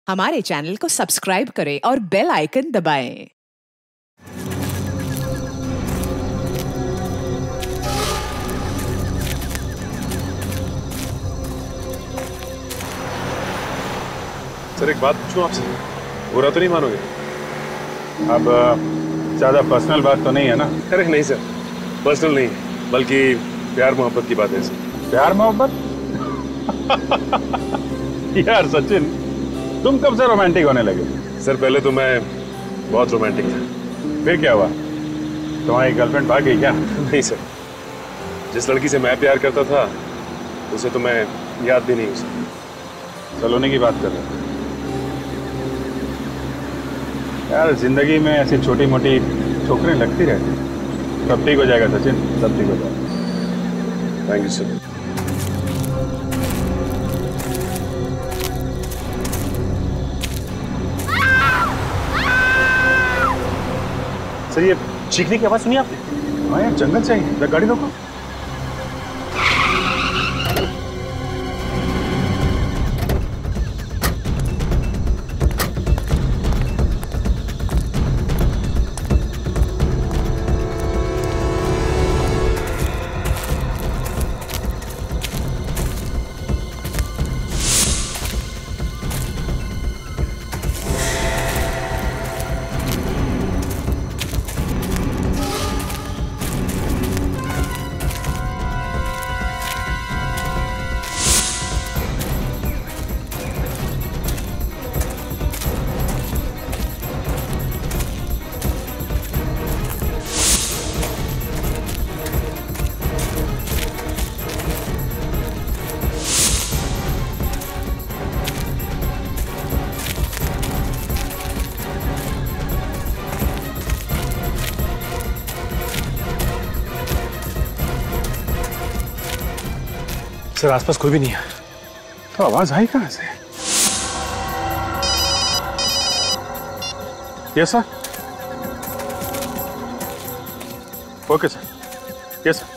हमारे चैनल को सब्सक्राइब करें और बेल आइकन दबाएं। सर एक बात पूछूं आपसे, बुरा तो नहीं मानोगे? अब ज्यादा पर्सनल बात तो नहीं है ना? अरे नहीं सर, पर्सनल नहीं है, बल्कि प्यार मोहब्बत की बात है सर। प्यार मोहब्बत? यार सचिन, तुम कब से रोमांटिक होने लगे? सर पहले तो मैं बहुत रोमांटिक था। फिर क्या हुआ? तुम्हारी गर्लफ्रेंड भाग गई क्या? नहीं सर, जिस लड़की से मैं प्यार करता था उसे तो मैं याद भी नहीं हूँ सर। सलोनी की बात कर रहे हो? यार जिंदगी में ऐसी छोटी मोटी ठोकरें लगती रहती, सब ठीक हो जाएगा सचिन, सब ठीक हो जाएगा। Thank you sir. सर ये चीखने की आवाज सुनी आपने? हाँ यार, जंगल से आई। गाड़ी रोको। सर आसपास कोई भी नहीं है। तो आवाज आई कहां से? Yes sir. Okay sir. Yes sir.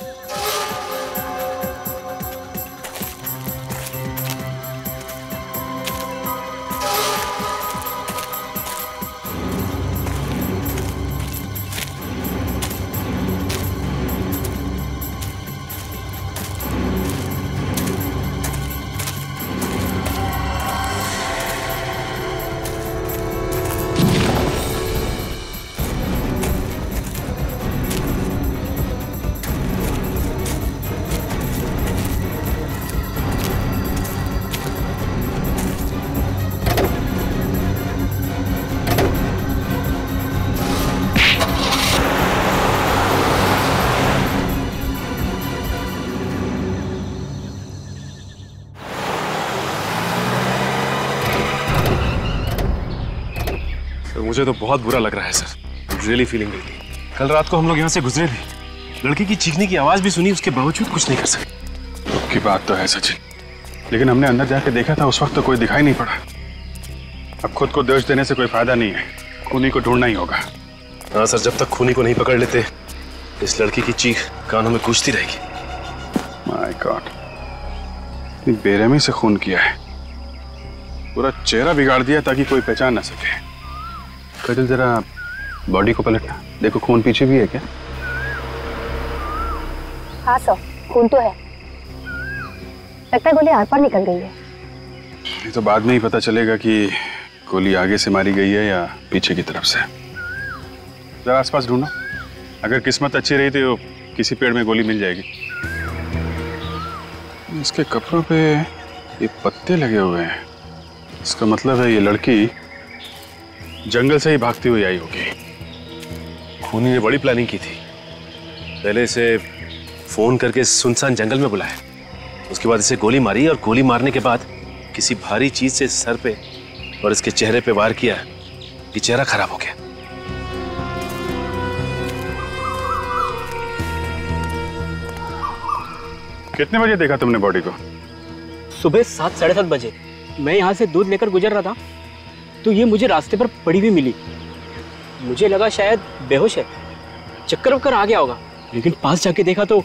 मुझे तो बहुत बुरा लग रहा है सर, रियली फीलिंग रियली। कल रात को हम लोग यहाँ से गुजरे भी, लड़की की चीखने की आवाज भी सुनी, उसके बावजूद कुछ नहीं कर सके। दुख की बात तो है सचिन, लेकिन हमने अंदर जाके देखा था, उस वक्त तो कोई दिखाई नहीं पड़ा। अब खुद को दोष देने से कोई फायदा नहीं है, खूनी को ढूंढना ही होगा। हाँ सर, जब तक खूनी को नहीं पकड़ लेते इस लड़की की चीख कानों में गूंजती रहेगी। माय गॉड, इतनी बेरहमी से खून किया है, पूरा चेहरा बिगाड़ दिया ताकि कोई पहचान ना सके। कटिल जरा बॉडी को पलटना, देखो खून पीछे भी है क्या? हाँ सर, खून तो है, लगता है गोली आर पार निकल गई है। ये तो बाद में ही पता चलेगा कि गोली आगे से मारी गई है या पीछे की तरफ से। जरा आसपास ढूंढो, अगर किस्मत अच्छी रही तो किसी पेड़ में गोली मिल जाएगी। इसके कपड़ों पे ये पत्ते लगे हुए हैं, इसका मतलब है ये लड़की जंगल से ही भागती हुई आई होगी। खूनी ने बड़ी प्लानिंग की थी, पहले इसे फोन करके सुनसान जंगल में बुलाया, उसके बाद इसे गोली मारी और गोली मारने के बाद किसी भारी चीज से सर पे और इसके चेहरे पे वार किया, ये चेहरा खराब हो गया। कितने बजे देखा तुमने बॉडी को? सुबह 7 साढ़े 7 बजे। मैं यहाँ से दूध लेकर गुजर रहा था तो ये मुझे रास्ते पर पड़ी हुई मिली। मुझे लगा शायद बेहोश है, चक्कर वक्कर आ गया होगा, लेकिन पास जाके देखा तो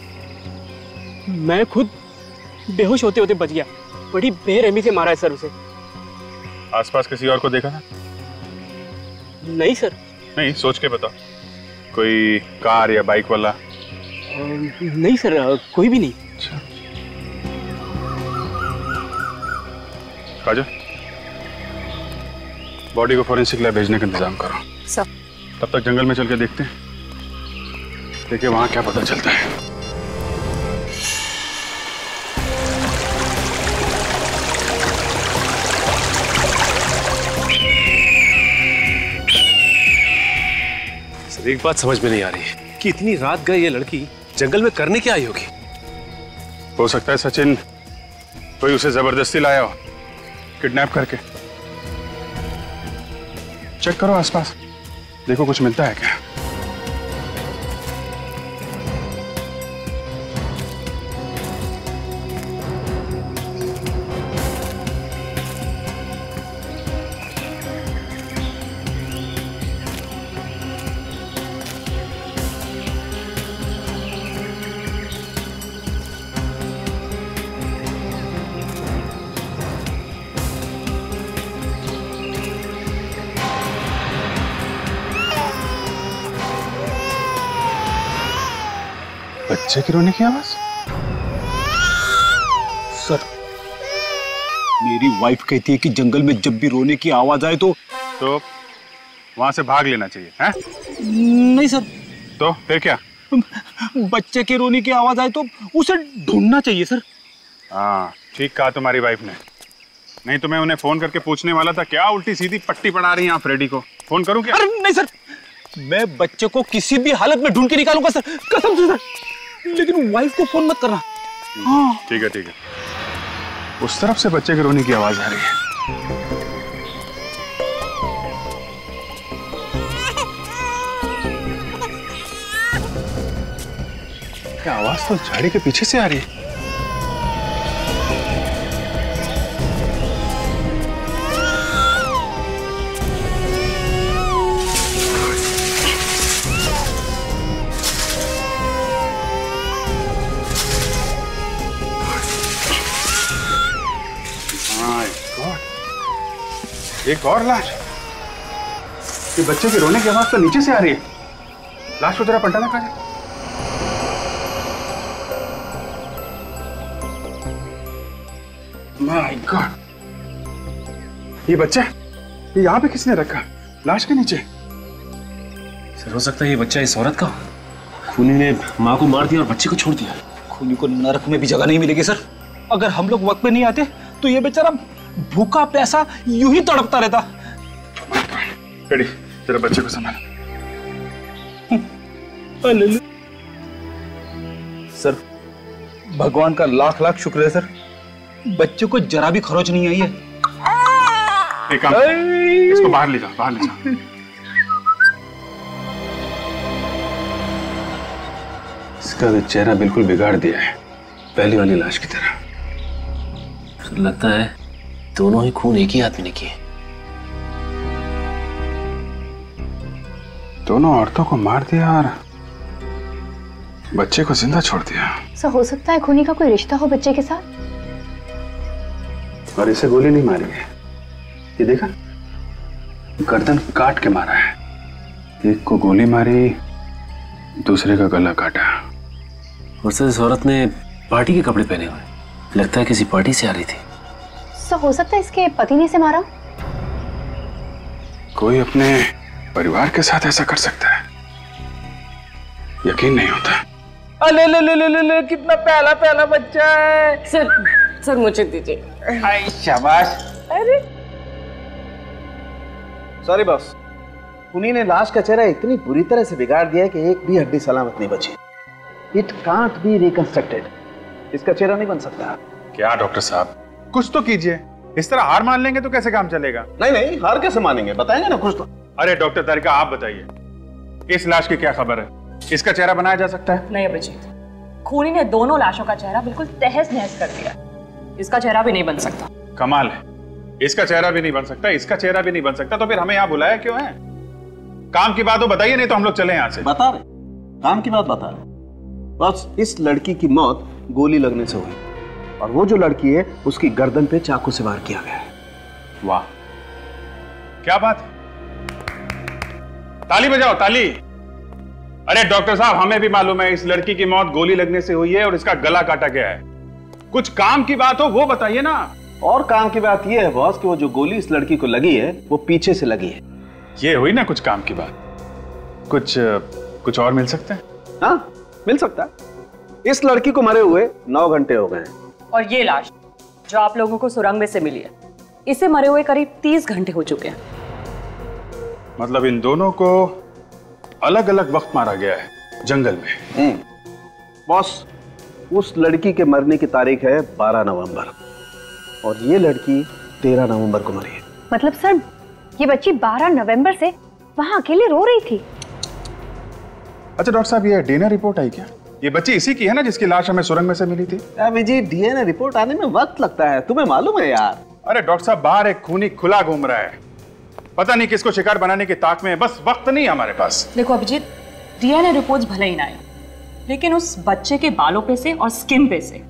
मैं खुद बेहोश होते होते बच गया। बड़ी बेरहमी से मारा है सर उसे। आसपास किसी और को देखा था? नहीं सर। नहीं, सोच के बताओ। कोई कार या बाइक वाला? नहीं सर, कोई भी नहीं। अच्छा। काजल, बॉडी को फॉरेंसिक लैब भेजने का इंतजाम करो। सर। तब तक जंगल में चल के देखते हैं, देखिए वहां क्या पता चलता है। सर, एक बात समझ में नहीं आ रही है कि इतनी रात गए ये लड़की जंगल में करने क्या आई होगी? हो सकता है सचिन कोई उसे जबरदस्ती लाया हो, किडनैप करके। चेक करो आसपास, देखो कुछ मिलता है क्या। बच्चे की रोने की आवाज? सर, मेरी वाइफ कहती है कि जंगल में जब भी रोने की आवाज आए तो वहां से भाग लेना चाहिए, हैं? नहीं सर। तो फिर क्या? बच्चे के रोने की आवाज आए तो उसे ढूंढना चाहिए सर। हाँ, ठीक कहा तुम्हारी वाइफ ने। नहीं तो मैं उन्हें फोन करके पूछने वाला था, क्या उल्टी सीधी पट्टी पड़ा रही हैं आप फ्रेडी को? फोन करूं क्या? अरे नहीं सर, मैं बच्चे को किसी भी हालत में ढूंढ के निकालूंगा सर, कसम से सर। लेकिन वाइफ को फोन मत करना। हाँ ठीक है ठीक है। उस तरफ से बच्चे के रोने की आवाज आ रही है। क्या आवाज तो झाड़ी के पीछे से आ रही है। एक और लाश। ये बच्चे के रोने की आवाज तो नीचे से आ रही है। लाश को जरा पलटाना काजल। माय गॉड, ये बच्चा ये यहाँ पे किसने रखा? लाश के नीचे। सर, हो सकता है ये बच्चा इस औरत का। खूनी ने माँ को मार दिया और बच्चे को छोड़ दिया। खूनी को नरक में भी जगह नहीं मिलेगी सर। अगर हम लोग वक्त पे नहीं आते तो ये बेचारा भूखा प्यासा यूं ही तड़पता रहता। रेडी, तेरा बच्चे को संभाल। सर, भगवान का लाख लाख शुक्र है सर, बच्चे को जरा भी खरोच नहीं आई है। एक काम, इसको बाहर ले जाओ, बाहर ले जाओ। इसका तो चेहरा बिल्कुल बिगाड़ दिया है, पहली वाली लाश की तरह। लगता है दोनों ही खून एक ही आदमी ने किए। दोनों औरतों को मार दिया और बच्चे को जिंदा छोड़ दिया। सर, हो सकता है खूनी का कोई रिश्ता हो बच्चे के साथ। और इसे गोली नहीं मारी है, ये देखा, गर्दन काट के मारा है। एक को गोली मारी, दूसरे का गला काटा। और सर, इस औरत ने पार्टी के कपड़े पहने हुए, लगता है किसी पार्टी से आ रही थी। सर, हो सकता है इसके पति ने इसे मारा। कोई अपने परिवार के साथ ऐसा कर सकता है? यकीन नहीं होता। अले ले ले ले ले ले, कितना प्याला प्याला बच्चा है। सर मुझे दीजिए। आई शाबाश। अरे सॉरी बॉस, खूनी ने लाश का चेहरा इतनी बुरी तरह से बिगाड़ दिया कि एक भी हड्डी सलामत नहीं बची। It can't be reconstructed. इसका चेहरा नहीं बन सकता। क्या डॉक्टर साहब, कुछ तो कीजिए। इस तरह हार मान लेंगे तो कैसे काम चलेगा? नहीं नहीं, हार कैसे मानेंगे, बताएंगे ना कुछ तो। अरे डॉक्टर तारिका, आप बताइए, इस लाश की क्या खबर है? इसका चेहरा बनाया जा सकता है? नहीं अभिजीत, खूनी ने दोनों लाशों का चेहरा बिल्कुल तहस नहस कर दिया। इसका चेहरा भी नहीं बन सकता। कमाल है, इसका चेहरा भी नहीं बन सकता, इसका चेहरा भी नहीं बन सकता, तो फिर हमें यहाँ बुलाया क्यों है? काम की बात हो बताइए, नहीं तो हम लोग चले यहाँ से। बता रहे, काम की बात बता रहे। बस इस लड़की की मौत गोली लगने से हुई और वो जो लड़की है उसकी गर्दन पे चाकू से वार किया गया है। वाह, क्या बात है? ताली बजाओ, ताली। अरे डॉक्टर साहब, हमें भी मालूम है इस लड़की की मौत गोली लगने से हुई है और इसका गला काटा गया है। कुछ काम की बात हो वो बताइए ना। और काम की बात यह है बॉस कि वो जो गोली इस लड़की को लगी है वो पीछे से लगी है। ये हुई ना कुछ काम की बात। कुछ और मिल सकता है? हाँ, मिल सकता है। इस लड़की को मरे हुए 9 घंटे हो गए हैं। और ये लाश जो आप लोगों को सुरंग में से मिली है, इसे मरे हुए करीब 30 घंटे हो चुके हैं। मतलब इन दोनों को अलग अलग वक्त मारा गया है जंगल में। बॉस, उस लड़की के मरने की तारीख है 12 नवंबर और ये लड़की 13 नवंबर को मरी है। मतलब सर, ये बच्ची 12 नवंबर से वहां अकेले रो रही थी। अच्छा डॉक्टर साहब, ये डीएनए रिपोर्ट आई क्या? ये बच्ची इसी की है ना जिसकी लाश हमें सुरंग में से मिली थी? विजय, डीएनए रिपोर्ट आने में वक्त लगता है, तुम्हें मालूम है यार। अरे डॉक्टर साहब, बाहर एक खूनी खुला घूम रहा है, पता नहीं किसको शिकार बनाने की ताक में है, बस वक्त नहीं हमारे पास। देखो अभिजीत, डीएनए रिपोर्ट्स भले ही ना आए, लेकिन उस बच्चे के बालों पे से और स्किन पे से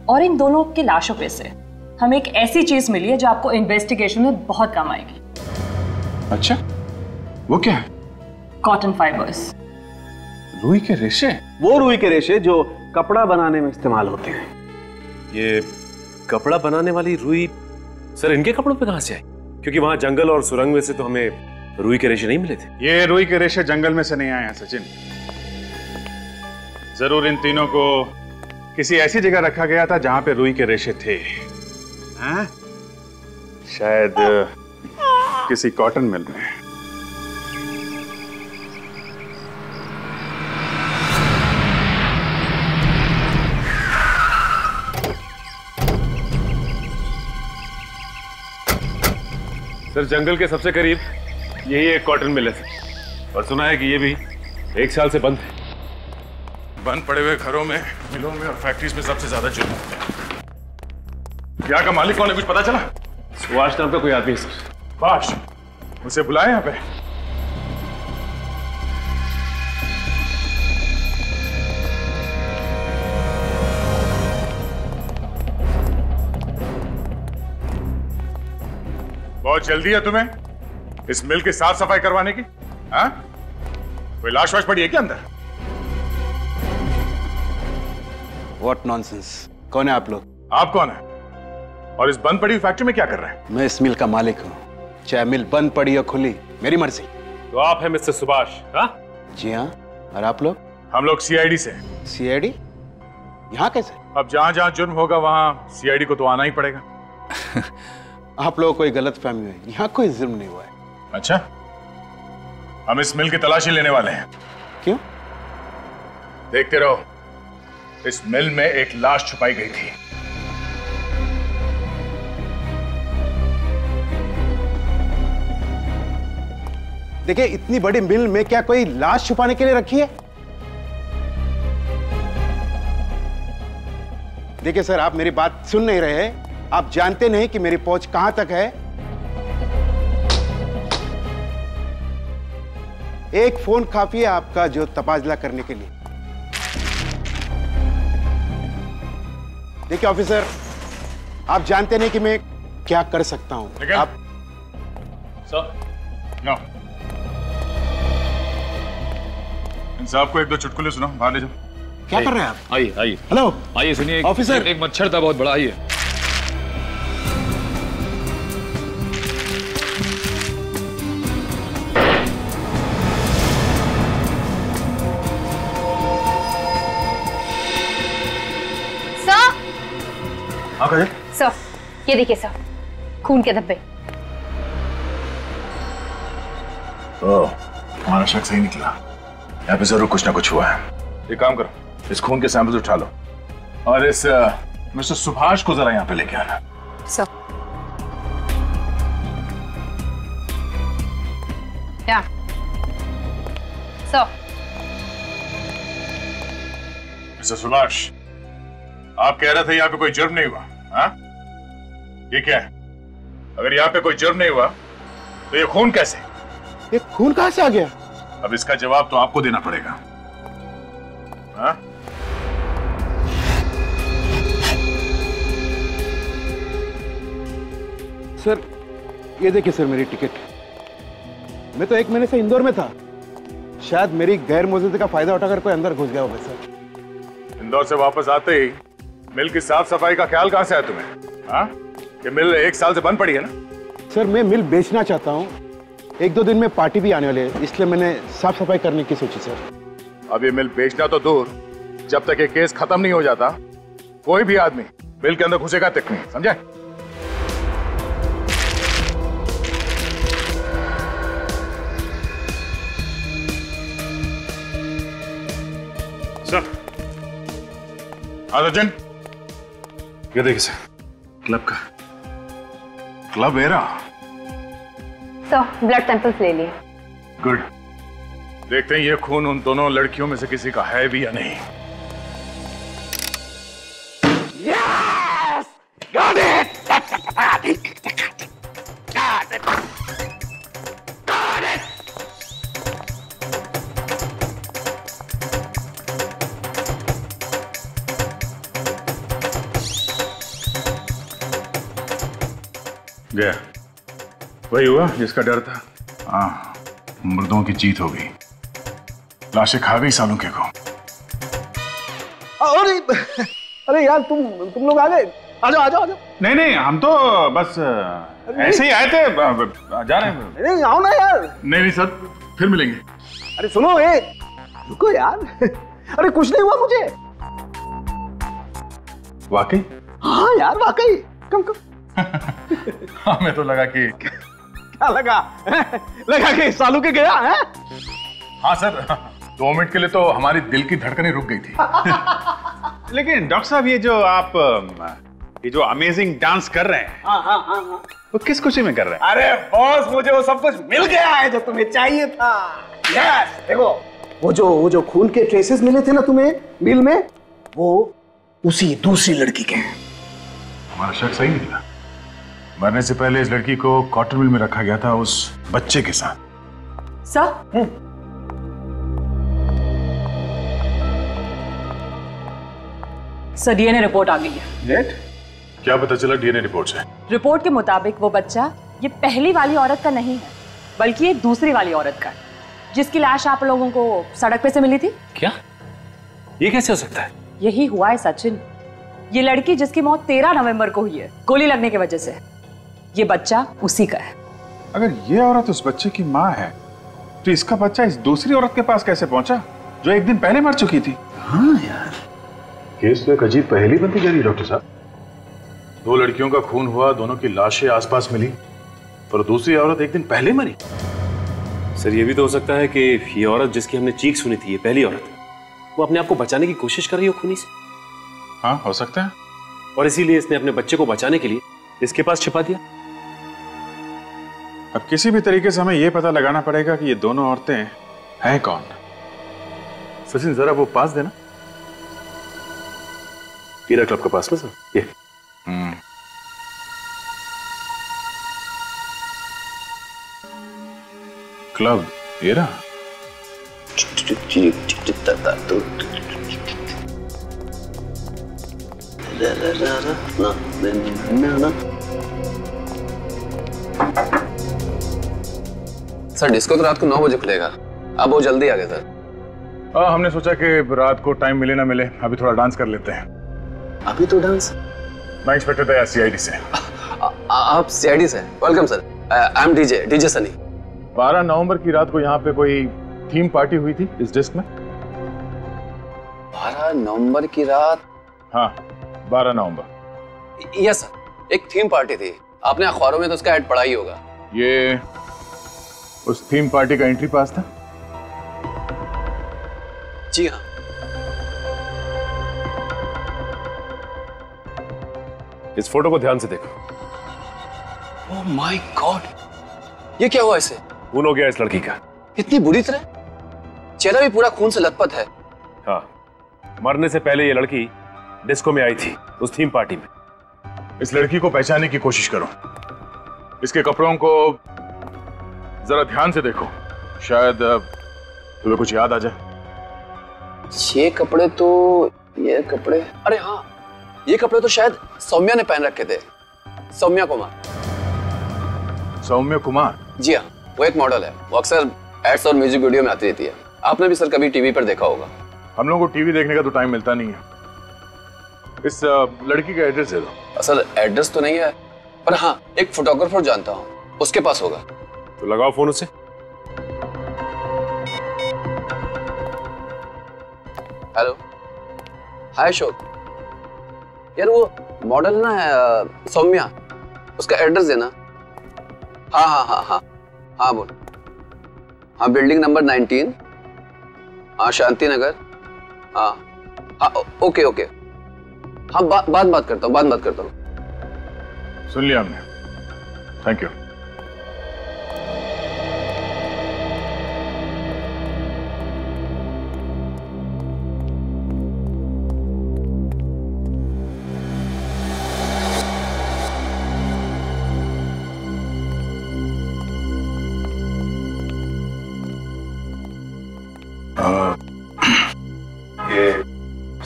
और इन दोनों की लाशों पे से हमें एक ऐसी चीज मिली है जो आपको इन्वेस्टिगेशन में बहुत काम आएगी। अच्छा, वो क्या है? Cotton fibres. रुई के रेशे? वो रुई के रेशे जो कपड़ा बनाने में इस्तेमाल होते हैं। ये कपड़ा बनाने वाली रुई सर इनके कपड़ों पे कहां से आई? क्योंकि वहां जंगल और सुरंग में से तो हमें रुई के रेशे नहीं मिले थे। ये रुई के रेशे जंगल में से नहीं आए हैं सचिन। जरूर इन तीनों को किसी ऐसी जगह रखा गया था जहां पे रुई के रेशे थे। हैं? शायद किसी कॉटन मिल में। सर जंगल के सबसे करीब यही एक कॉटन मिल है और सुना है कि ये भी 1 साल से बंद है। बंद पड़े हुए घरों में, मिलों में और फैक्ट्रीज में सबसे ज्यादा जुर्म होता है। यहाँ का मालिक कौन है, कुछ पता चला? सुभाष नाम का कोई आदमी है सर। सुभाष? उसे बुलाए यहाँ पे। बहुत जल्दी है तुम्हें इस मिल की साफ सफाई करवाने की? हाँ? कोई लाश वाश पड़ी है क्या अंदर? What nonsense? कौन है आप लोग? आप कौन है? और इस बंद पड़ी हुई फैक्ट्री में क्या कर रहे हैं? मैं इस मिल का मालिक हूँ, चाहे मिल बंद पड़ी या खुली, मेरी मर्जी। तो आप हैं मिस्टर सुभाष? हाँ जी हाँ। और आप लोग? हम लोग सीआईडी से। सीआईडी? यहाँ कैसे? अब जहां जहां जुर्म होगा वहां सीआईडी को तो आना ही पड़ेगा। आप लोगों को कोई गलत फहमी है, यहाँ कोई जुर्म नहीं हुआ है। अच्छा, हम इस मिल की तलाशी लेने वाले हैं। क्यों? देखते रहो, इस मिल में एक लाश छुपाई गई थी। देखिए, इतनी बड़ी मिल में क्या कोई लाश छुपाने के लिए रखी है? देखिए सर, आप मेरी बात सुन नहीं रहे। आप जानते नहीं कि मेरी पहुंच कहां तक है। एक फोन काफी है आपका जो तबादला करने के लिए। देखिए ऑफिसर, आप जानते नहीं कि मैं क्या कर सकता हूं। आप सर, नो। इन साहब को 1-2 चुटकुले सुनाओ, बाहर ले जाओ। क्या कर रहे हैं आप? आइए आइए। हेलो, आइए सुनिए। ऑफिसर, एक मच्छर था बहुत बड़ा। आइए। सर, सर, ये देखिए सर, खून के धब्बे। हमारा शक सही निकला। यहाँ पे जरूर कुछ ना कुछ हुआ है। एक काम करो, इस खून के सैंपल्स उठा लो और इस मिस्टर सुभाष को जरा यहाँ पे लेके आना। सर, या सर। मिस्टर सुभाष, आप कह रहे थे यहाँ पे कोई जुर्म नहीं हुआ, हाँ? ये क्या है? अगर यहाँ पे कोई जुर्म नहीं हुआ तो ये खून कैसे? ये खून कहां से आ गया? अब इसका जवाब तो आपको देना पड़ेगा। हाँ? सर, ये देखिए सर, मेरी टिकट। मैं तो 1 महीने से इंदौर में था। शायद मेरी गैर मौजूदगी का फायदा उठाकर कोई अंदर घुस गया होगा सर। इंदौर से वापस आते ही मिल की साफ सफाई का ख्याल कहां से आया तुम्हें? हाँ, ये मिल 1 साल से बंद पड़ी है ना? सर मैं मिल बेचना चाहता हूँ। 1-2 दिन में पार्टी भी आने वाली है, इसलिए मैंने साफ सफाई करने की सोची सर। अब ये मिल बेचना तो दूर, जब तक ये केस खत्म नहीं हो जाता कोई भी आदमी मिल के अंदर घुसेगा तक नहीं, समझे? सर। सचिन, ये देखिए सर, क्लब का। Club era. तो ब्लड सैंपल्स ले लिए। गुड। देखते हैं ये खून उन दोनों लड़कियों में से किसी का है भी या नहीं। Yes! Got it! Got it! गया। वही हुआ जिसका डर था। हाँ, मुर्दों की जीत हो गई। लाशें खा गई सालों के को। अरे यार तुम लोग आ गए। आ जाओ। नहीं, हम तो बस ऐसे ही आए थे, जा रहे हैं। नहीं आओ ना यार। नहीं सर, फिर मिलेंगे। अरे सुनो, रुको यार। अरे कुछ नहीं हुआ मुझे। वाकई? हाँ यार वाकई। कम हमें तो लगा कि क्या लगा कि सालू के गया है। हाँ सर, 2 मिनट के लिए तो हमारी दिल की धड़कनें रुक गई थी। लेकिन डॉक्टर साहब, ये जो अमेजिंग डांस कर रहे हैं, हाँ। वो किस खुशी में कर रहे हैं? अरे बॉस, मुझे वो सब कुछ मिल गया है जो तुम्हें चाहिए था। यस, देखो वो जो खून के ट्रेसेस मिले थे ना तुम्हें मिल में, वो उसी दूसरी लड़की के हैं। हमारा शक सही निकला। मरने से पहले इस लड़की को कॉटन मिल में रखा गया था उस बच्चे के साथ। सर, सर डीएनए रिपोर्ट आ गई है। क्या पता चला डीएनए रिपोर्ट से? रिपोर्ट के मुताबिक वो बच्चा ये पहली वाली औरत का नहीं है, बल्कि ये दूसरी वाली औरत का है, जिसकी लाश आप लोगों को सड़क पे से मिली थी। क्या? ये कैसे हो सकता है? यही हुआ है सचिन। ये लड़की जिसकी मौत 13 नवंबर को हुई है गोली लगने की वजह से, ये बच्चा उसी का है। अगर ये औरत उस बच्चे की माँ है, तो इसका बच्चा इस दूसरी औरत के पास कैसे पहुंचा जो 1 दिन पहले मर चुकी थी? हाँ यार, केस तो एक अजीब पहेली बनती जा रही है डॉक्टर साहब। 2 लड़कियों का खून हुआ, दोनों की लाशें आसपास मिली, पर दूसरी औरत 1 दिन पहले मरी। सर, ये भी तो हो सकता है कि ये औरत जिसकी हमने चीख सुनी थी, ये पहली औरत, वो अपने आप को बचाने की कोशिश कर रही हो खूनी से। हाँ, हो सकता है। और इसीलिए इसने अपने बच्चे को बचाने के लिए इसके पास छिपा दिया। अब किसी भी तरीके से हमें यह पता लगाना पड़ेगा कि ये दोनों औरतें हैं कौन। सचिन, जरा वो पास देना, हीरा क्लब के पास में सर। ये क्लब हीरा। सर डिस्को तो रात को 9 बजे खुलेगा, अब वो जल्दी आ गए सर। हमने सोचा कि रात को टाइम मिले ना मिले, अभी थोड़ा डांस कर लेते हैं। अभी तो डांस? मैं इंस्पेक्टर था सीआईडी से। आप सीआईडी से? Welcome sir, I am DJ Sunny. 12 नवंबर की रात को यहाँ पे कोई थीम पार्टी हुई थी इस डिस्क में। 12 नवंबर की रात? हाँ, 12 नवंबर। यस सर, एक थीम पार्टी थी, आपने अखबारों में तो उसका ऐड पढ़ा ही होगा। ये उस थीम पार्टी का एंट्री पास था? जी हाँ। इस फोटो को ध्यान से देखो। ओह माय गॉड, ये क्या हुआ इसे? खून हो गया इस लड़की का। इतनी बुरी तरह? चेहरा भी पूरा खून से लथपथ है। हाँ, मरने से पहले ये लड़की डिस्को में आई थी, उस थीम पार्टी में। इस लड़की को पहचानने की कोशिश करो, इसके कपड़ों को जरा ध्यान से देखो, शायद तुम्हें कुछ याद आ जाए। ये कपड़े अरे हाँ, ये कपड़े तो शायद सौम्या ने पहन रखे थे। सौम्या कुमार। सौम्या कुमार? जी हाँ, वो एक मॉडल है, वो अक्सर एड्स और म्यूजिक वीडियो में आती रहती है। आपने भी सर कभी टीवी पर देखा होगा। हम लोगों को टीवी देखने का तो टाइम मिलता नहीं है। इस लड़की का एड्रेस दे दो। सर एड्रेस तो नहीं है, पर हाँ एक फोटोग्राफर जानता हूँ, उसके पास होगा। तो लगाओ फोन उससे। हेलो, हाय अशोक। यार वो मॉडल ना है सौम्या, उसका एड्रेस देना। हाँ हाँ हाँ हाँ हाँ बोल। हाँ बिल्डिंग नंबर 19, हाँ शांति नगर। हाँ हाँ ओके ओके। हाँ बात करता हूँ। सुन लिया हमने, थैंक यू।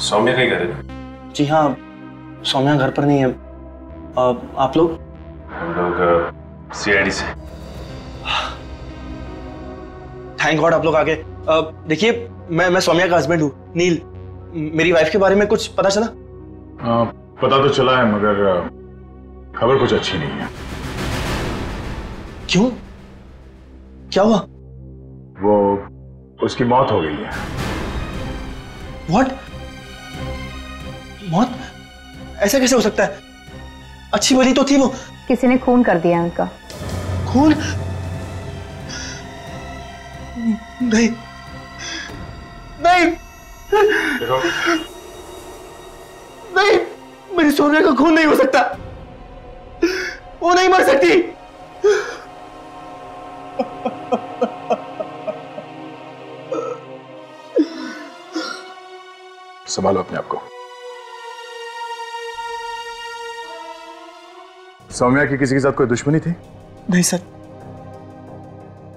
सौम्या कहीं घर है? जी हाँ, सौम्या घर पर नहीं है। आप लोग? हम लोग सीआईडी से। थैंक गॉड आप लोग आ गए। देखिए मैं सौम्या का हस्बैंड हूँ, नील। मेरी वाइफ के बारे में कुछ पता चला? पता तो चला है, मगर खबर कुछ अच्छी नहीं है। क्यों? क्या हुआ? वो उसकी मौत हो गई है। What? मौत? ऐसा कैसे हो सकता है? अच्छी भली तो थी वो। किसी ने खून कर दिया उनका। खून? नहीं नहीं नहीं, मेरी सोनिया का खून नहीं हो सकता। वो नहीं मर सकती। संभालो अपने आप को। सौम्या की किसी के साथ कोई दुश्मनी थी? नहीं सर,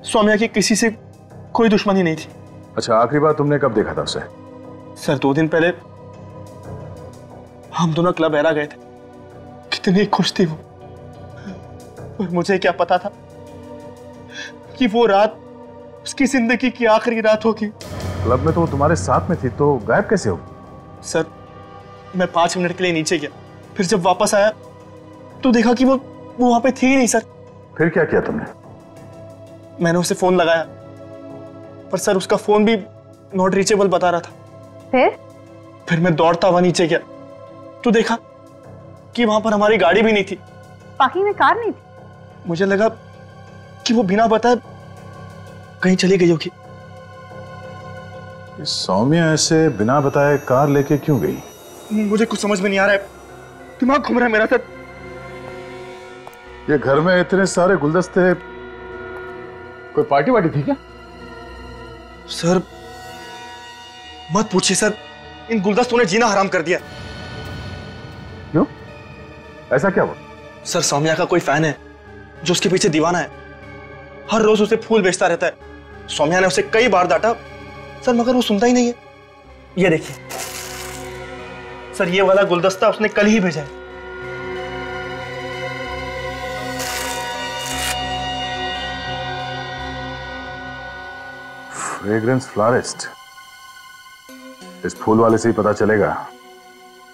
सौम्या की किसी से कोई दुश्मनी नहीं थी। अच्छा, आखिरी बार तुमने कब देखा था उसे? सर 2 दिन पहले हम दोनों क्लब एरा गए थे। कितनी खुश थी वो, और मुझे क्या पता था कि वो रात उसकी जिंदगी की आखिरी रात होगी। क्लब में तो वो तुम्हारे साथ में थी, तो गायब कैसे हो? सर मैं 5 मिनट के लिए नीचे गया, फिर जब वापस आया तो देखा कि वो वहां पे थी ही नहीं। सर फिर क्या किया तुमने? मैंने उसे फोन लगाया, पर सर उसका फोन भी नॉट रीचेबल बता रहा था। फिर मैं दौड़ता हुआ नीचे गया तो देखा कि वहां पर हमारी गाड़ी भी नहीं थी। पार्किंग में कार नहीं थी। मुझे लगा कि वो बिना बताए कहीं चली गई होगी। सौम्या ऐसे बिना बताए कार लेके क्यों गई? मुझे कुछ समझ में नहीं आ रहा है, दिमाग घूम रहा है मेरा। सर ये घर में इतने सारे गुलदस्ते, कोई पार्टी वार्टी थी क्या? सर मत पूछिए सर, इन गुलदस्तों ने जीना हराम कर दिया। क्यों? ऐसा क्या हुआ? सर सौम्या का कोई फैन है जो उसके पीछे दीवाना है, हर रोज उसे फूल बेचता रहता है। सौम्या ने उसे कई बार डांटा सर, मगर वो सुनता ही नहीं है। ये देखिए सर, ये वाला गुलदस्ता उसने कल ही भेजा है। Fragrance florist. इस फूल वाले से ही पता चलेगा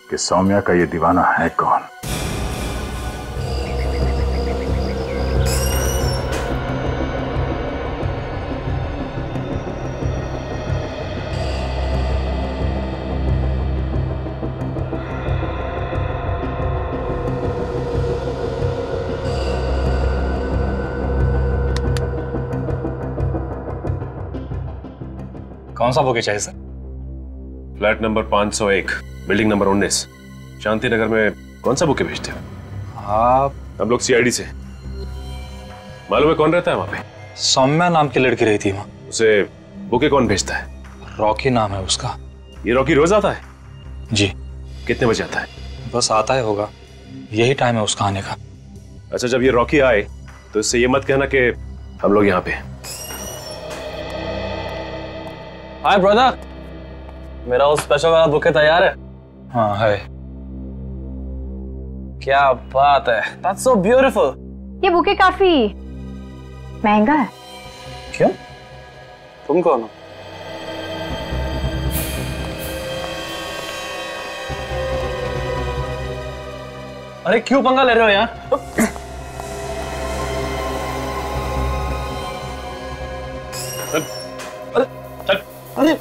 कि सौम्या का ये दीवाना है कौन। कौन सा बुके चाहिए sir? Flat number 501, building number 19, Shanti Nagar में कौन सा बुके भेजते हो? आप? हम लोग सीआईडी से। मालूम है कौन रहता है वहां पे? सौम्या नाम की लड़की रहती है वहां। उसे बुके कौन भेजता है? रॉकी नाम है उसका। ये रॉकी रोज आता है? जी। कितने बजे आता है? बस आता है होगा, यही टाइम है उसका आने का। अच्छा, जब ये रॉकी आए तो इससे ये मत कहना कि हम लोग यहाँ पे हैं। हाय ब्रदर, मेरा वो स्पेशल वाला बुके तैयार है? हाँ है। क्या बात है, That's so beautiful। ये बुके काफी महंगा है। क्या? तुम कौन हो? अरे क्यों पंगा ले रहे हो यार? अरे चल। अरे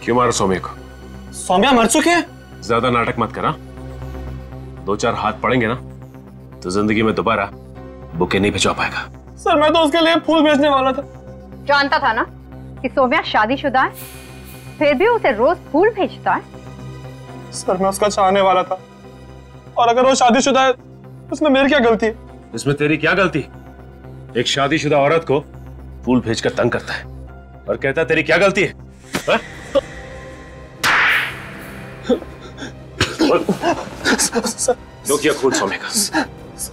क्यों मारा सौम्या को? सौम्या मर चुकी है? ज्यादा नाटक मत करा। 2-4 हाथ पड़ेंगे ना तो जिंदगी में दोबारा बुके नहीं भिजवा पाएगा। सर मैं तो उसके लिए फूल भेजने वाला था। जानता था ना कि सौम्या शादीशुदा है, फिर भी उसे रोज फूल भेजता है। सर मैं उसका चाहने वाला था, और अगर वो शादीशुदा है उसमें मेरी क्या गलती है? इसमें तेरी क्या गलती? एक शादीशुदा औरत को फूल भेजकर तंग करता है और कहता है तेरी क्या गलती है? हा? क्यों किया खून सौम्या का?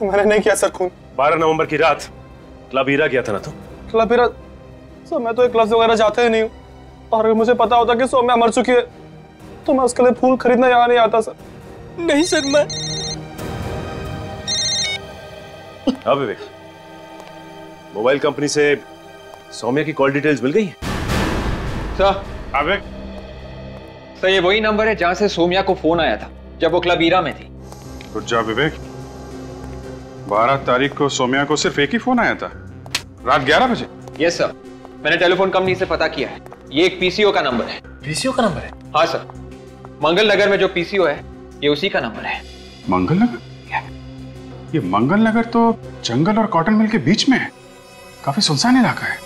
मैंने नहीं किया सर खून। 12 नवंबर की रात क्लब हीरा गया था ना तू? क्लब हीरा? सर मैं तो एक क्लब वगैरह जाते ही नहीं हूँ, और अगर मुझे पता होता कि सौम्या मर चुकी है तो मैं उसके लिए फूल खरीदने यहाँ नहीं आता सर। नहीं सर मैं। हाँ विवेक, मोबाइल कंपनी से सौम्या की कॉल डिटेल्स मिल गई है? सर ये वही नंबर है जहां से सौम्या को फोन आया था जब वो क्लब हीरा में थी। रुक जा विवेक, 12 तारीख को सौम्या को सिर्फ एक ही फोन आया था, रात 11 बजे? यस सर, मैंने टेलीफोन कंपनी से पता किया है, ये एक पीसीओ का नंबर है। पीसीओ का नंबर है? हाँ सर, मंगल नगर में जो पीसीओ है ये उसी का नंबर है। मंगल नगर? ये मंगल नगर तो जंगल और कॉटन मिल के बीच में है, काफी सुनसान इलाका है।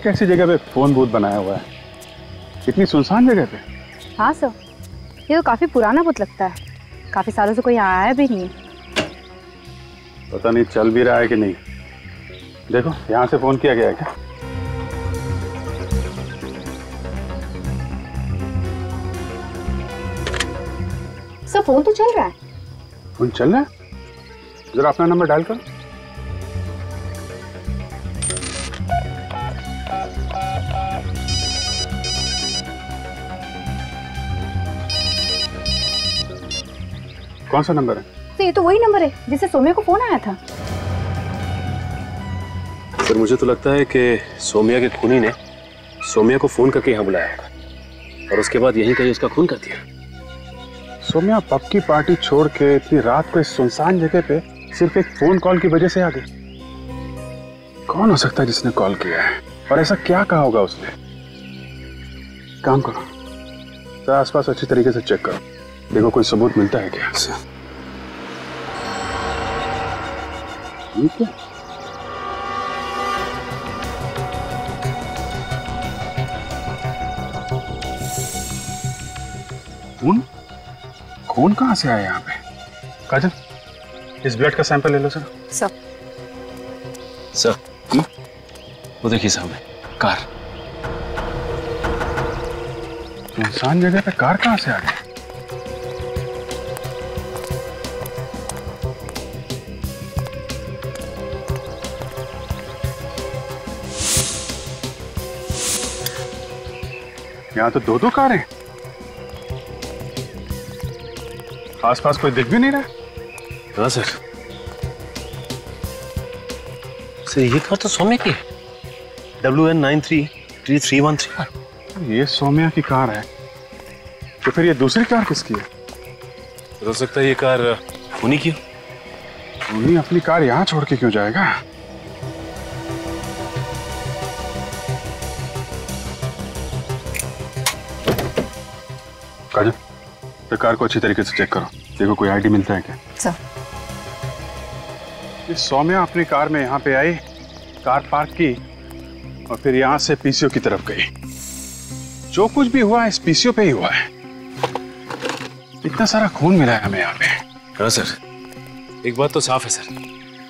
कैसी जगह पे फोन बूथ बनाया हुआ है, इतनी सुनसान जगह पे? हाँ सर, ये तो काफी पुराना बुत लगता है, काफी सालों से कोई आया भी नहीं। पता नहीं चल भी रहा है कि नहीं। देखो यहाँ से फोन किया गया है क्या? सर फोन तो चल रहा है। फोन चल रहा है? जरा अपना नंबर डायल करो। कौन सा नंबर है? तो ये तो वही नंबर है जिससे सौम्या को फोन आया था। सर मुझे तो लगता है कि सौम्या के खूनी ने सौम्या को फोन करके यहाँ बुलाया होगा और उसके बाद यहीं कहीं उसका खून कर दिया। सौम्या पब की पार्टी छोड़ के इतनी रात को इस सुनसान जगह पे सिर्फ एक फोन कॉल की वजह से आ गई। कौन हो सकता है जिसने कॉल किया है, और ऐसा क्या कहा होगा उसने? काम करो, तो आसपास अच्छी तरीके से चेक करो, देखो कोई सबूत मिलता है क्या? ठीक है। खून? खून कहाँ से आया यहाँ पे? काजल, इस ब्लड का सैंपल ले लो सर। सर वो देखिए सामने कार। सुनसान जगह पे कार कहाँ से आ गई? यहाँ तो 2-2 कारें, आसपास कोई दिख भी नहीं रहा। हाँ सर, ये कार तो सौम्या की है, WN933313। ये सौम्या की कार है, तो फिर ये दूसरी कार किसकी है? हो सकता है ये कार खूनी की हो। खूनी अपनी कार यहाँ छोड़ के क्यों जाएगा? काजल, तो कार को अच्छी तरीके से चेक करो, देखो कोई आईडी मिलता है क्या? सर ये सौम्या अपनी कार में यहाँ पे आई, कार पार्क की और फिर यहाँ से पीसीओ की तरफ गई। जो कुछ भी हुआ है इस पीसीओ पे ही हुआ है। इतना सारा खून मिला है हमें यहाँ पे। हाँ सर, एक बात तो साफ है सर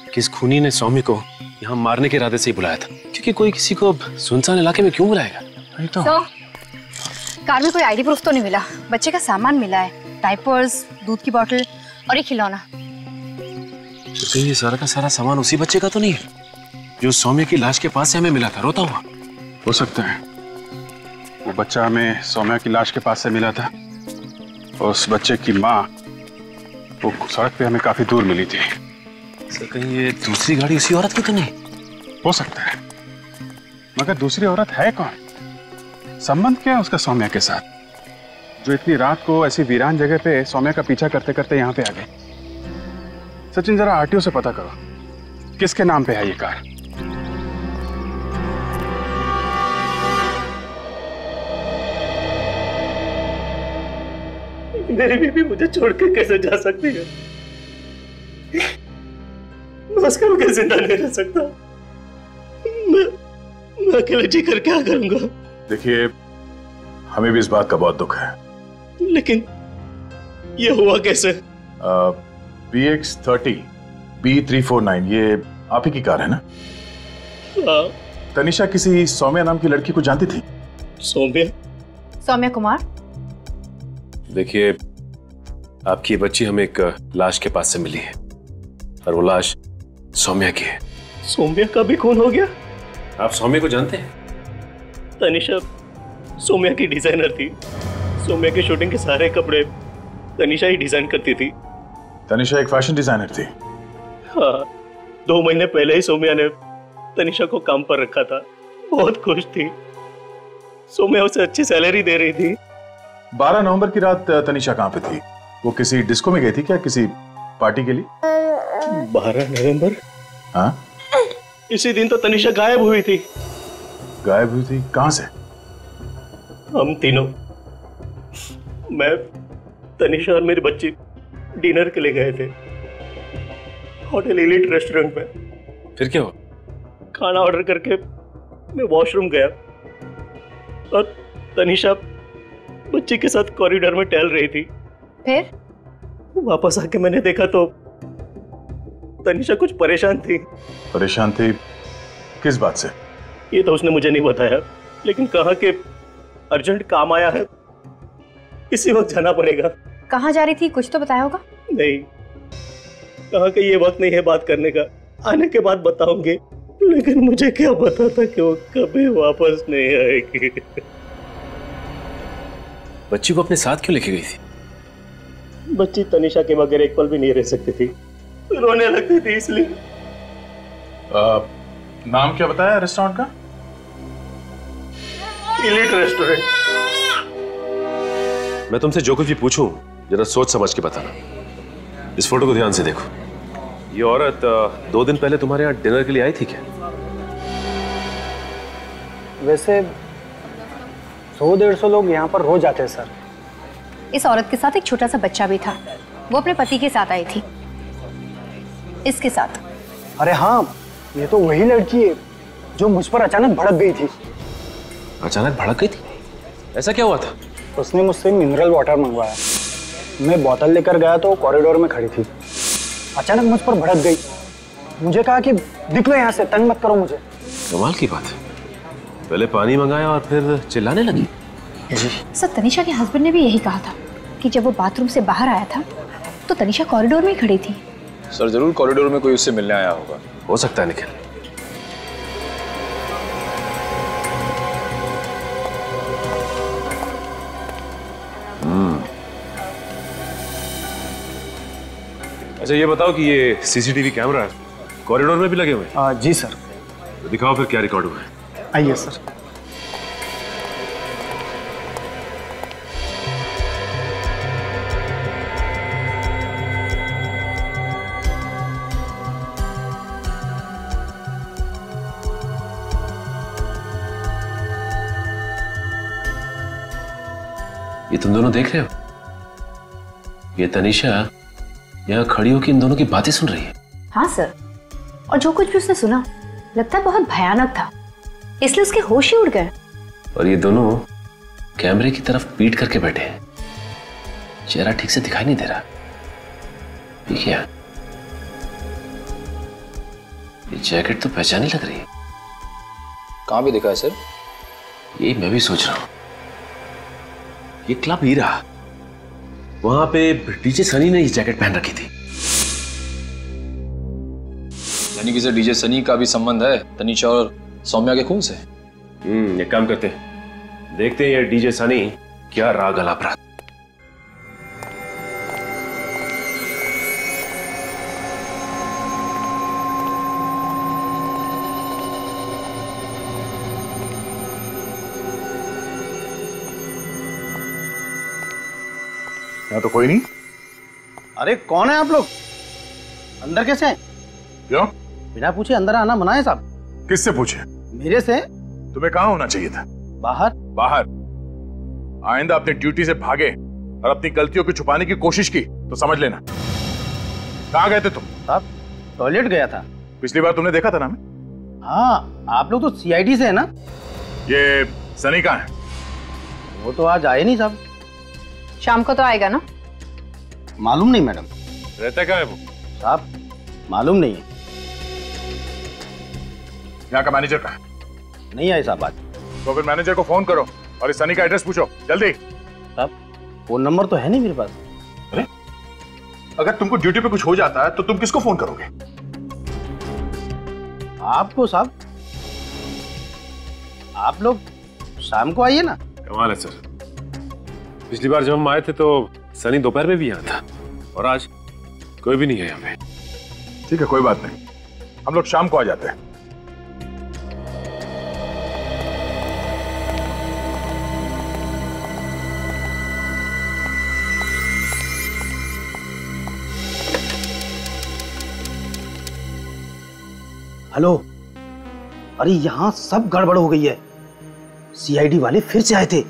कि इस खूनी ने सौम्या को यहाँ मारने के इरादे से ही बुलाया था, क्योंकि कोई किसी को सुनसान इलाके में क्यों बुलाएगा? तो कार में कोई आईडी प्रूफ तो नहीं मिला, बच्चे का सामान मिला है, डायपर्स, दूध की बोतल और एक खिलौना। तो ये सारा का सारा सामान उसी बच्चे का तो नहीं है जो सौम्या की लाश के पास से हमें मिला था रोता हुआ? हो सकता है वो बच्चा हमें सौम्या की लाश के पास से मिला था और उस बच्चे की माँ वो सड़क पे हमें काफी दूर मिली थी। सर कहीं ये दूसरी गाड़ी उसी औरत की तो नहीं? हो सकता है, मगर दूसरी औरत है कौन? संबंध क्या है उसका सौम्या के साथ जो इतनी रात को ऐसी वीरान जगह पे सौम्या का पीछा करते करते यहाँ पे आ गए? सचिन जरा आरटीओ से पता करो किसके नाम पे है ये कार। मेरी बीवी मुझे छोड़ के कैसे जा सकती है? मैं उसके बगैर जिंदा नहीं रह सकता। मैं अकेले जी कर क्या करूंगा? देखिए हमें भी इस बात का बहुत दुख है, लेकिन ये हुआ कैसे? BX30 B349 ये आप ही की कार है ना? हाँ। तनिषा किसी सौम्या नाम की लड़की को जानती थी? सौम्या कुमार? देखिए आपकी बच्ची हमें एक लाश के पास से मिली है और वो लाश सौम्या की है। सौम्या का भी खून हो गया? आप सौम्या को जानते हैं? तनिषा सौम्या की डिजाइनर थी। सौम्या के शूटिंग के सारे कपड़े तनिषा ही डिजाइन करती थी। तनिषा एक फैशन डिजाइनर थी? हाँ, 2 महीने पहले ही सौम्या ने तनिषा को काम पर रखा था। बहुत खुश थी। सौम्या उसे अच्छी सैलरी दे रही थी। 12 नवंबर की रात तनिषा कहाँ पे थी? वो किसी डिस्को में गई थी क्या, किसी पार्टी के लिए? 12 नवंबर? हाँ, इसी दिन तो तनिषा गायब हुई थी। गायब हुई थी? कहाँ से? हम तीनों, मैं, तनिषा और मेरी बच्ची डिनर के लिए गए थे होटल एलिट रेस्टोरेंट में। फिर क्या हुआ? खाना ऑर्डर करके मैं वॉशरूम गया और तनिषा बच्ची के साथ कॉरिडोर में टहल रही थी। फिर वापस आके मैंने देखा तो तनिषा कुछ परेशान थी। परेशान थी किस बात से? ये तो उसने मुझे नहीं बताया, लेकिन कहा कि अर्जेंट काम आया है, इसी वक्त जाना पड़ेगा। कहाँ जा रही थी कुछ तो बताया होगा? नहीं, कहा कि ये वक्त नहीं है बात करने का, आने के बाद बताऊंगी। लेकिन मुझे क्या पता था कि वो कभी वापस नहीं आएगी। बच्ची को अपने साथ क्यों लेके गई थी? बच्ची तनिषा के बगैर एक पल भी नहीं रह सकती थी, रोने लगती थी इसलिए। नाम क्या बताया रेस्टोरेंट का? Elite restaurant. मैं तुमसे जो कुछ भी पूछूं जरा सोच समझ के बताना। इस फोटो को ध्यान से देखो। ये औरत 2 दिन पहले तुम्हारे यहाँ डिनर के लिए आई थी क्या? वैसे 100-150 लोग यहाँ पर रोज आते हैं सर। इस औरत के साथ एक छोटा सा बच्चा भी था। वो अपने पति के साथ आई थी, इसके साथ। अरे हाँ, ये तो वही लड़की है जो मुझ पर अचानक भड़क गई थी। अचानक भड़क गई थी? ऐसा क्या हुआ था? उसने मुझसे मिनरल वाटर मंगवाया। मैं बोतल लेकर गया तो कॉरिडोर में खड़ी थी। अचानक मुझ पर भड़क गई। मुझे कहा कि निकलो यहाँ से, तंग मत करो मुझे। कमाल की बात है, पहले पानी मंगाया और फिर चिल्लाने लगी। सर तनिषा के हस्बैंड ने भी यही कहा था कि जब वो बाथरूम से बाहर आया था तो तनिषा कॉरिडोर में ही खड़ी थी। सर जरूर कॉरिडोर में कोई उससे मिलने आया होगा। हो सकता है निखिल। अच्छा ये बताओ कि ये सीसीटीवी कैमरा कॉरिडोर में भी लगे हुए हैं? जी सर। तो दिखाओ फिर क्या रिकॉर्ड हुआ है। आइए सर। ये तुम दोनों देख रहे हो? ये तनिषा यहाँ खड़ी होकर इन दोनों की बातें सुन रही है। हाँ सर, और जो कुछ भी उसने सुना लगता है बहुत भयानक था, इसलिए उसके होश ही उड़ गए। और ये दोनों कैमरे की तरफ पीट करके बैठे हैं, चेहरा ठीक से दिखाई नहीं दे रहा। ये क्या? ये जैकेट तो पहचानी लग रही है। कहाँ भी दिखा है सर? यही मैं भी सोच रहा हूं। ये क्लब हीरा, वहां पे डीजे सनी ने ये जैकेट पहन रखी थी। यानी कि डीजे सनी का भी संबंध है तनीषा और सौम्या के खून से। एक काम करते हैं, देखते हैं ये डीजे सनी क्या राग अलाप रहा। यहाँ तो कोई नहीं। अरे कौन है आप लोग? अंदर कैसे हैं? क्यों? बिना पूछे अंदर आना मना है साहब। किससे पूछे? मेरे से। तुम्हें कहाँ होना चाहिए था? बाहर। बाहर? आइंदा अपनी ड्यूटी से भागे और अपनी गलतियों को छुपाने की कोशिश की तो समझ लेना। कहाँ गए थे तुम? साहब टॉयलेट गया था। पिछली बार तुमने देखा था ना हमें? हाँ, आप लोग तो सीआईडी से है ना? ये सनी कहाँ है? वो तो आज आए नहीं साहब। शाम को तो आएगा ना? मालूम नहीं मैडम। रहता कहाँ है वो? साहब मालूम नहीं है। यहाँ का मैनेजर कहाँ है? नहीं आए साहब आज। तो फिर मैनेजर को फोन करो और इस सनी का एड्रेस पूछो जल्दी। साहब फोन नंबर तो है नहीं मेरे पास। अरे अगर तुमको ड्यूटी पे कुछ हो जाता है तो तुम किसको फोन करोगे? आपको साहब। आप लोग शाम को आइए ना। कमाल है सर, पिछली बार जब हम आए थे तो सनी दोपहर में भी यहाँ था और आज कोई भी नहीं है यहाँ पे। ठीक है कोई बात नहीं, हम लोग शाम को आ जाते हैं। हेलो, अरे यहाँ सब गड़बड़ हो गई है। सीआईडी वाले फिर से आए थे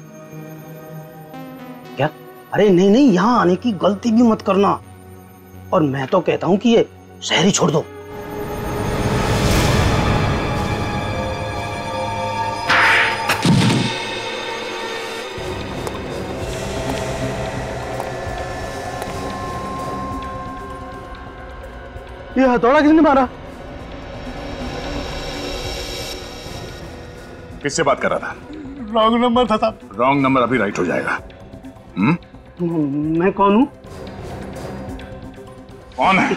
क्या? अरे नहीं नहीं, यहाँ आने की गलती भी मत करना। और मैं तो कहता हूं कि ये शहर ही छोड़ दो। ये हथौड़ा किसने मारा? किससे बात कर रहा था? रॉन्ग नंबर था साहब। रॉन्ग नंबर अभी राइट हो जाएगा। मैं कौन हूं? कौन है?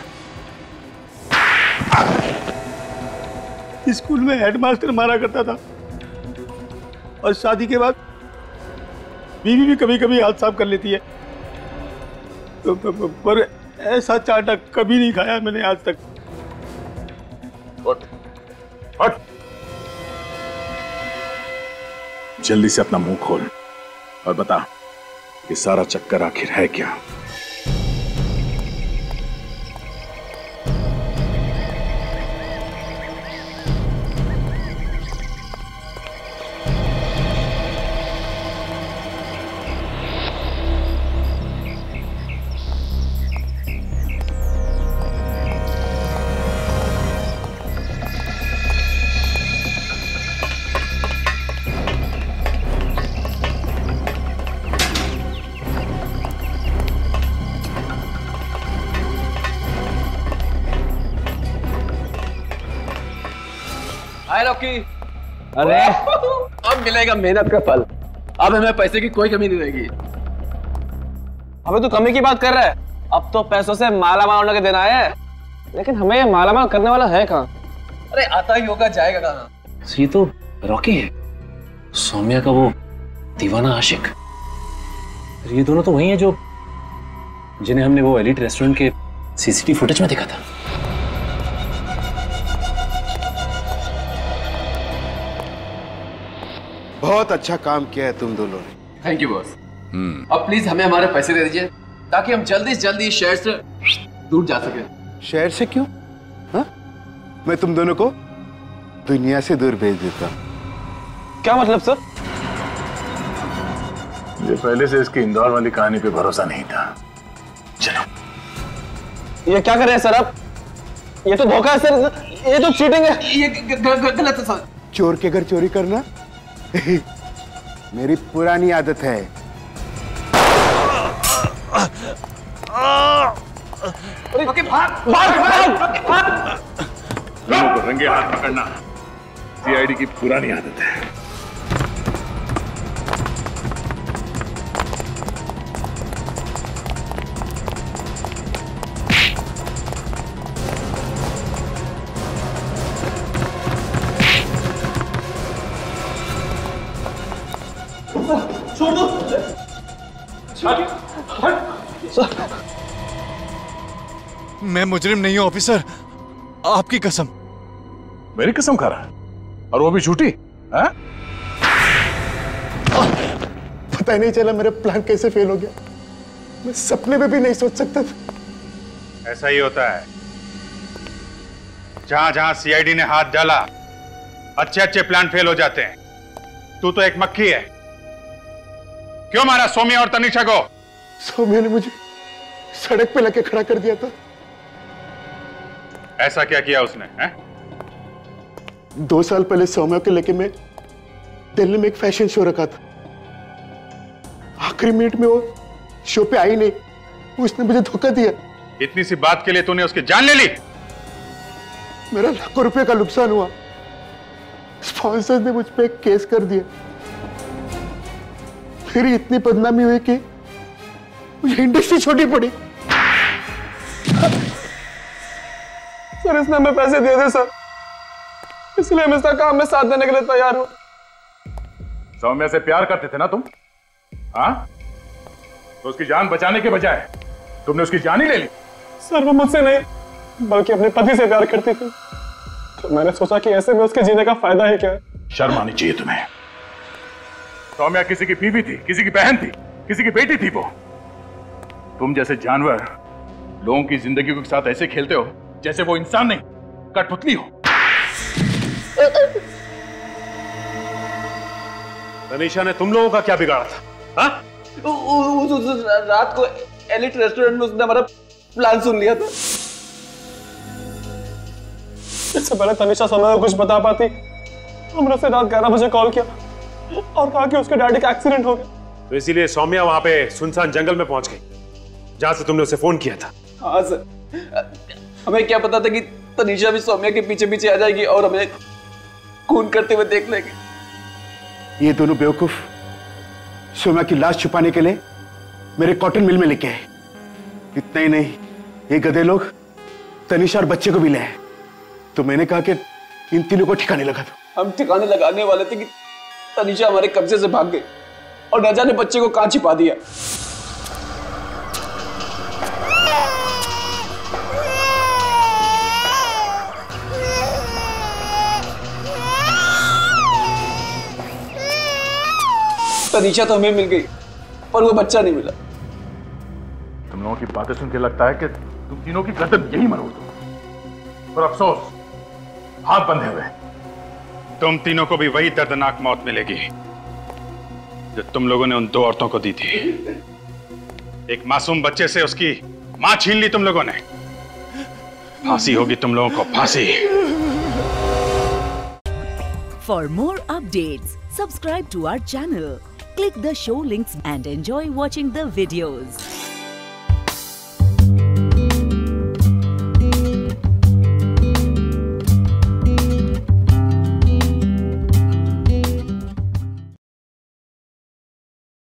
स्कूल में हेडमास्टर मारा करता था और शादी के बाद बीवी भी कभी कभी हाथ साफ कर लेती है। पर ऐसा चाटा कभी नहीं खाया मैंने आज तक। हट। जल्दी से अपना मुंह खोल और बता ये सारा चक्कर आखिर है क्या? हाय रॉकी। अरे अब मिलेगा मेहनत का फल। अब हमें पैसे की कोई कमी नहीं रहेगी। अबे तू कमी की बात कर रहा है? अब तो पैसों से माला माल होने के दिन आए हैं, लेकिन हमें माला माल करने वाला है कहाँ? अरे आता ही होगा, जाएगा कहाँ? ये तो रॉकी है, सौम्या का वो दीवाना आशिक। ये दोनों तो वही हैं जो जिन्हें हमने वो एलिट रेस्टोरेंट के सीसीटीवी फुटेज में देखा था। बहुत अच्छा काम किया है तुम दोनों ने। Thank you boss. अब प्लीज हमें हमारे पैसे दे दीजिए ताकि हम जल्दी से जल्दी इस शहर से दूर जा सके। शहर से क्यों? हा? मैं तुम दोनों को दुनिया से दूर भेज देता। क्या मतलब सर? मुझे पहले से इसकी इंदौर वाली कहानी पे भरोसा नहीं था। चलो। ये क्या कर रहे हैं सर आप? ये तो धोखा है सर, ये तो चीटिंग है। ये गलत है सर। चोर के घर चोरी करना मेरी पुरानी आदत है। ओके, भाग भाग भाग भाग। दोनों को रंगे हाथ पकड़ना सीआईडी की पुरानी आदत है। मैं मुजरिम नहीं हूं ऑफिसर, आपकी कसम। मेरी कसम खा रहा है और वो भी झूठी? पता ही नहीं चला मेरा प्लान कैसे फेल हो गया। मैं सपने में भी नहीं सोच सकता था। ऐसा ही होता है, जहां जहां सीआईडी ने हाथ डाला अच्छे अच्छे प्लान फेल हो जाते हैं। तू तो एक मक्खी है। क्यों मारा सौम्या और तनिषा को? सौम्या ने मुझे सड़क पे लेके खड़ा कर दिया था। ऐसा क्या किया उसने? 2 साल पहले सौम्या के लेके मैं दिल्ली में एक फैशन शो रखा था। आखिरी मिनट में वो शो पे आई नहीं, उसने मुझे धोखा दिया। इतनी सी बात के लिए तूने उसकी जान ले ली? मेरा लाखों रुपए का नुकसान हुआ। स्पॉन्सर ने मुझ पे एक केस कर दिया। मेरी इतनी बदनामी हुई कि मुझे इंडस्ट्री छोड़नी पड़ी। सर इसने हमें पैसे दिए थे सर, इसलिए हम इसका काम में साथ देने के लिए तैयार हो। सौम्या से प्यार करते थे ना तुम? हाँ, तो उसकी जान बचाने के बजाय तुमने उसकी जान ही ले ली। सर वो मुझसे नहीं बल्कि अपने पति से प्यार करती थी, तो मैंने सोचा कि ऐसे में उसके जीने का फायदा है क्या। शर्म आनी चाहिए तुम्हें। सौम्या किसी की बीवी थी, किसी की बहन थी, किसी की बेटी थी वो। तुम जैसे जानवर लोगों की जिंदगी के साथ ऐसे खेलते हो जैसे वो इंसान नहीं कठपुतली हो। तनीषा ने तुम लोगों का क्या बिगाड़ा था? हाँ? रात को एलिट रेस्टोरेंट में उसने हमारा प्लान सुन लिया था। इससे पहले तनिषा सौम्या को कुछ बता पाती, हमने उसे रात 11 बजे कॉल किया और कहा कि उसके डैडी का एक्सीडेंट हो गया। तो इसीलिए सौम्या वहां पे सुनसान जंगल में पहुंच गई जहां से तुमने उसे फोन किया था। हाँ सर, हमें क्या पता था कि तनिषा भी सौम्या के पीछे पीछे आ जाएगी और हमें खून करते हुए देख लेंगे। ये दोनों बेवकूफ सौम्या की लाश छुपाने के लिए मेरे कॉटन मिल में लेके आए। इतना ही नहीं, ये गधे लोग तनिषा और बच्चे को भी ले आए। तो मैंने कहा कि इन तीनों को ठिकाने लगा दो। हम ठिकाने लगाने वाले थे कि तनिषा हमारे कब्जे से भाग गई और न जाने बच्चे को कहां छिपा दिया। तनिषा तो हमें मिल गई पर वो बच्चा नहीं मिला। तुम लोगों की बातें सुन के लगता है कि तुम तीनों की गर्दन यही मरोड़ दो। पर अफसोस, हाथ बंधे हुए। तुम तीनों को भी वही दर्दनाक मौत मिलेगी जो तुम लोगों ने उन 2 औरतों को दी थी। एक मासूम बच्चे से उसकी मां छीन ली तुम लोगों ने। फांसी होगी तुम लोगों को, फांसी। For more updates, subscribe to our channel, click the show links and enjoy watching the videos.